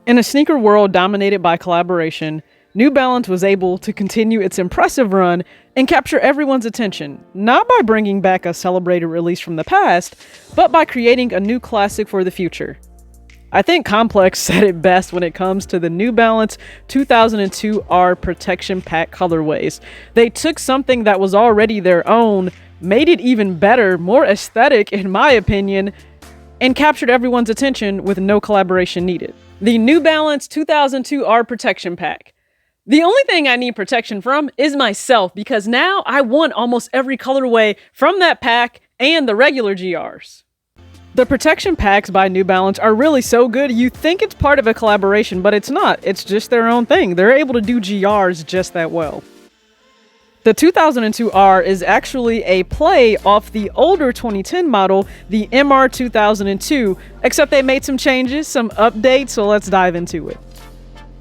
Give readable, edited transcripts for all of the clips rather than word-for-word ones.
In a sneaker world dominated by collaboration, New Balance was able to continue its impressive run and capture everyone's attention, not by bringing back a celebrated release from the past, but by creating a new classic for the future. I think Complex said it best when it comes to the New Balance 2002R Protection Pack Colorways. They took something that was already their own, made it even better, more aesthetic in my opinion, and captured everyone's attention with no collaboration needed. The New Balance 2002R Protection Pack. The only thing I need protection from is myself, because now I want almost every colorway from that pack and the regular GRs. The protection packs by New Balance are really so good, you think it's part of a collaboration, but it's not. It's just their own thing. They're able to do GRs just that well. The 2002R is actually a play off the older 2010 model, the MR 2002, except they made some changes, some updates, so let's dive into it.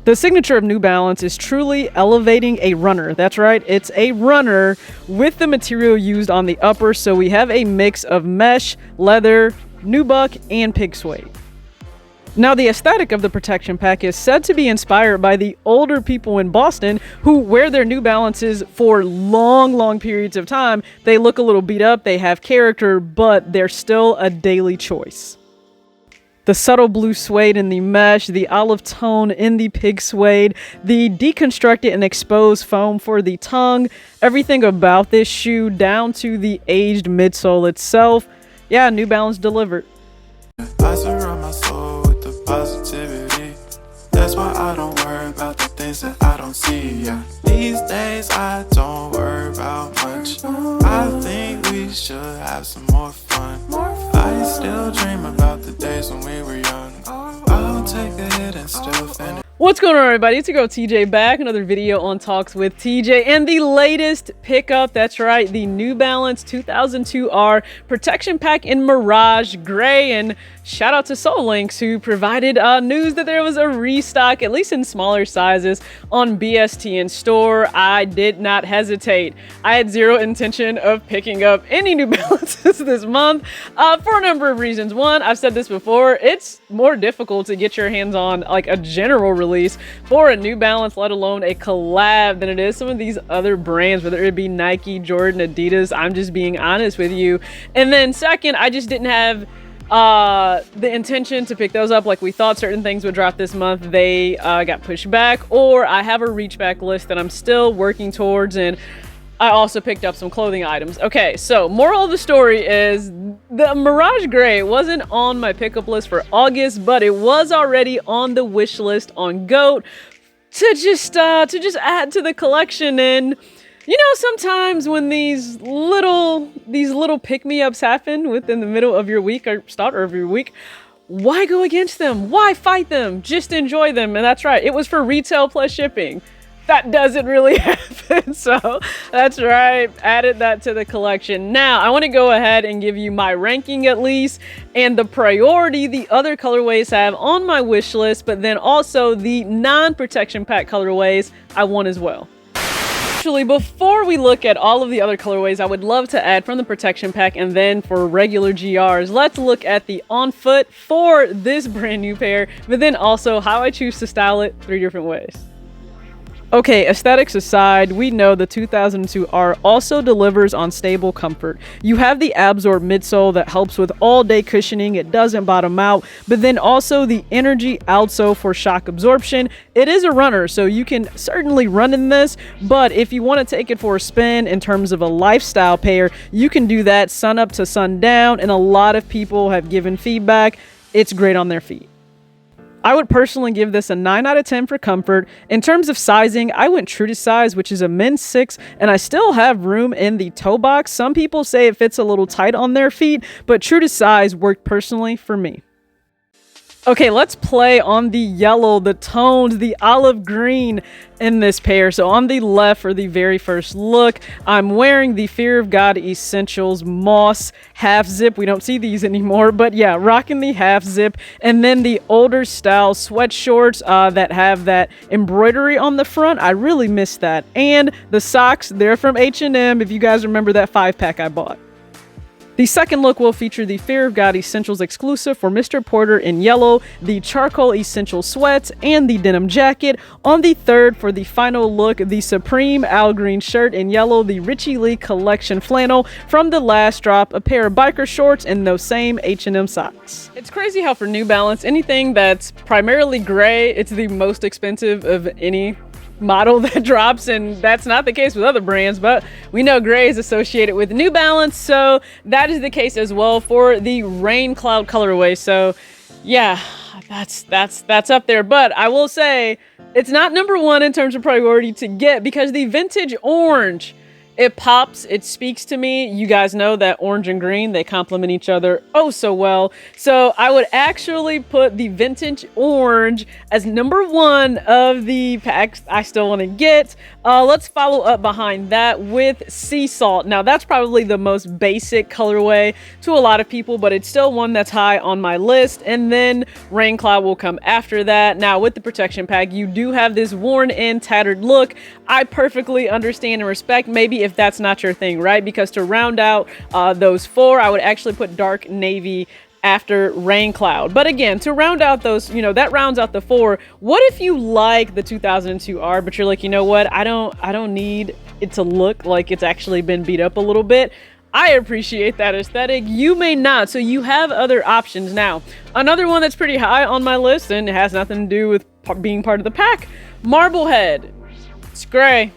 The signature of New Balance is truly elevating a runner. That's right, it's a runner with the material used on the upper, so we have a mix of mesh, leather, nubuck, and pig suede. Now, the aesthetic of the protection pack is said to be inspired by the older people in Boston who wear their New Balances for long periods of time. They look a little beat up, they have character, but they're still a daily choice. The subtle blue suede in the mesh, the olive tone in the pig suede, the deconstructed and exposed foam for the tongue, everything about this shoe down to the aged midsole itself. Yeah, New Balance delivered. I surround my soul with the positivity. That's why I don't worry about the things that I don't see. Yeah. These days I don't worry about much. I think we should have some more fun. I still dream about the days when we were young. I'll take a hit and still finish. What's going on, everybody? It's your girl TJ back. Another video on Talks with TJ and the latest pickup. That's right, the New Balance 2002R Protection Pack in Mirage Grey. And shout out to SoulLinks who provided news that there was a restock, at least in smaller sizes, on BSTN store. I did not hesitate. I had zero intention of picking up any New Balances this month for a number of reasons. One, I've said this before, it's more difficult to get your hands on like a general release for a New Balance, let alone a collab, than it is some of these other brands, whether it be Nike, Jordan, Adidas. I'm just being honest with you. And then second, I just didn't have the intention to pick those up like we thought certain things would drop this month. They got pushed back, or I have a reach back list that I'm still working towards, and I also picked up some clothing items. Okay, so moral of the story is the Mirage Grey wasn't on my pickup list for August, but it was already on the wish list on GOAT to just add to the collection. And you know, sometimes when these little pick-me-ups happen within the middle of your week or start of your week, why go against them? Why fight them? Just enjoy them. And that's right, it was for retail plus shipping. That doesn't really happen, so that's right, added that to the collection. Now, I want to go ahead and give you my ranking at least, and the priority the other colorways have on my wish list, but then also the non-protection pack colorways I want as well. Actually, before we look at all of the other colorways I would love to add from the protection pack and then for regular GRs, let's look at the on foot for this brand new pair, but then also how I choose to style it 3 different ways. Okay, aesthetics aside, we know the 2002R also delivers on stable comfort. You have the Absorb midsole that helps with all-day cushioning, it doesn't bottom out, but then also the Energy outsole for shock absorption. It is a runner, so you can certainly run in this, but if you want to take it for a spin in terms of a lifestyle pair, you can do that sun up to sun down, and a lot of people have given feedback. It's great on their feet. I would personally give this a 9 out of 10 for comfort. In terms of sizing, I went true to size, which is a men's 6, and I still have room in the toe box. Some people say it fits a little tight on their feet, but true to size worked personally for me. Okay, let's play on the yellow, the tones, the olive green in this pair. So on the left for the very first look, I'm wearing the Fear of God Essentials Moss half zip. We don't see these anymore, but yeah, rocking the half zip. And then the older style sweat shorts that have that embroidery on the front. I really miss that. And the socks, they're from H&M, if you guys remember that 5-pack I bought. The second look will feature the Fear of God Essentials exclusive for Mr. Porter in yellow, the Charcoal Essential sweats, and the denim jacket. On the third, for the final look, the Supreme Al Green shirt in yellow, the Richie Lee Collection flannel from the last drop, a pair of biker shorts, and those same H&M socks. It's crazy how for New Balance, anything that's primarily gray, it's the most expensive of any model that drops, and that's not the case with other brands, but we know gray is associated with New Balance, so that is the case as well for the Rain Cloud colorway. So yeah, that's up there, but I will say it's not number one in terms of priority to get, because the vintage orange, it pops, it speaks to me. You guys know that orange and green, they complement each other oh so well. So I would actually put the vintage orange as number one of the packs I still want to get. Let's follow up behind that with Sea Salt. Now that's probably the most basic colorway to a lot of people, but it's still one that's high on my list. And then Rain Cloud will come after that. Now with the protection pack, you do have this worn and tattered look. I perfectly understand and respect maybe if that's not your thing, right? Because to round out those four, I would actually put dark navy after Rain Cloud. But again, to round out those, you know, that rounds out the four. What if you like the 2002R, but you're like, you know what, I don't need it to look like it's actually been beat up a little bit. I appreciate that aesthetic. You may not, so you have other options. Now, another one that's pretty high on my list, and it has nothing to do with being part of the pack, Marblehead. It's gray.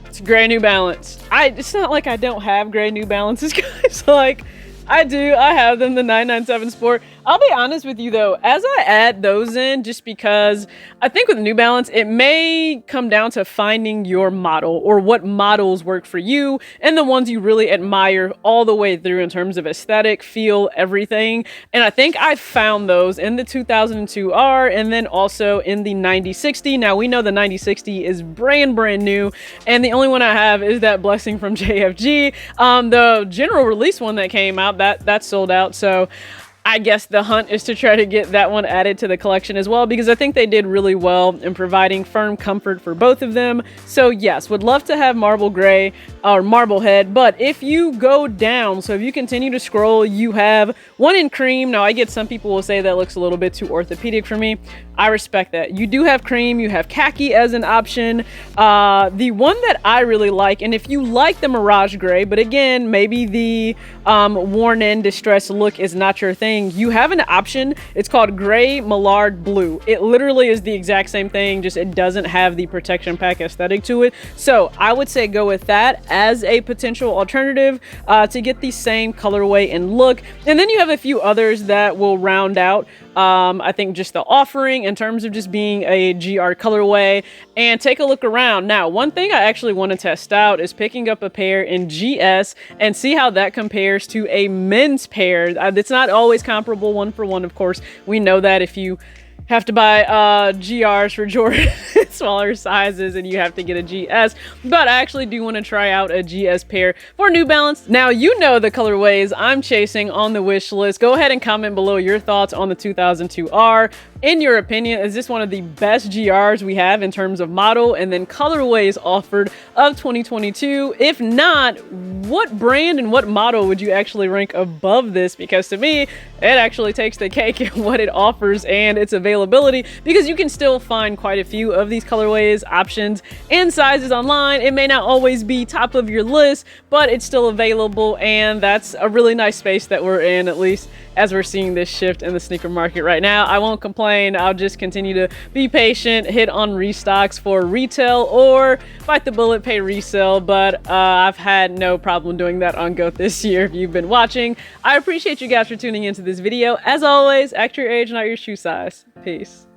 It's gray New Balance. It's not like I don't have gray New Balances, guys. Like, I do. I have them, the 997 Sport. I'll be honest with you though, as I add those in, just because I think with New Balance, it may come down to finding your model or what models work for you and the ones you really admire all the way through in terms of aesthetic, feel, everything. And I think I found those in the 2002R and then also in the 9060. Now we know the 9060 is brand new, and the only one I have is that Blessing from JFG. The general release one that came out, that's sold out. So I guess the hunt is to try to get that one added to the collection as well, because I think they did really well in providing firm comfort for both of them. So yes, would love to have Marble Gray or Marblehead, but if you go down, so if you continue to scroll, you have one in cream. Now I get some people will say that looks a little bit too orthopedic for me. I respect that. You do have cream, you have khaki as an option. The one that I really like, and if you like the Mirage Grey, but again, maybe the worn in distressed look is not your thing, you have an option. It's called Gray Mallard Blue. It literally is the exact same thing, just it doesn't have the protection pack aesthetic to it. So I would say go with that as a potential alternative to get the same colorway and look. And then you have a few others that will round out I think just the offering in terms of just being a GR colorway. And take a look around. Now, one thing I actually want to test out is picking up a pair in GS and see how that compares to a men's pair. It's not always comparable one for one, of course. We know that if you have to buy GRs for Jordan smaller sizes and you have to get a GS, but I actually do want to try out a GS pair for New Balance. Now, you know the colorways I'm chasing on the wish list. Go ahead and comment below your thoughts on the 2002R. In your opinion, is this one of the best GRs we have in terms of model and then colorways offered of 2022? If not, what brand and what model would you actually rank above this? Because to me, it actually takes the cake in what it offers and its availability, because you can still find quite a few of these colorways, options, and sizes online. It may not always be top of your list, but it's still available, and that's a really nice space that we're in, at least as we're seeing this shift in the sneaker market right now. I won't complain. I'll just continue to be patient, hit on restocks for retail, or bite the bullet, pay resale. But I've had no problem doing that on GOAT this year if you've been watching. I appreciate you guys for tuning into this video. As always, act your age, not your shoe size. Peace.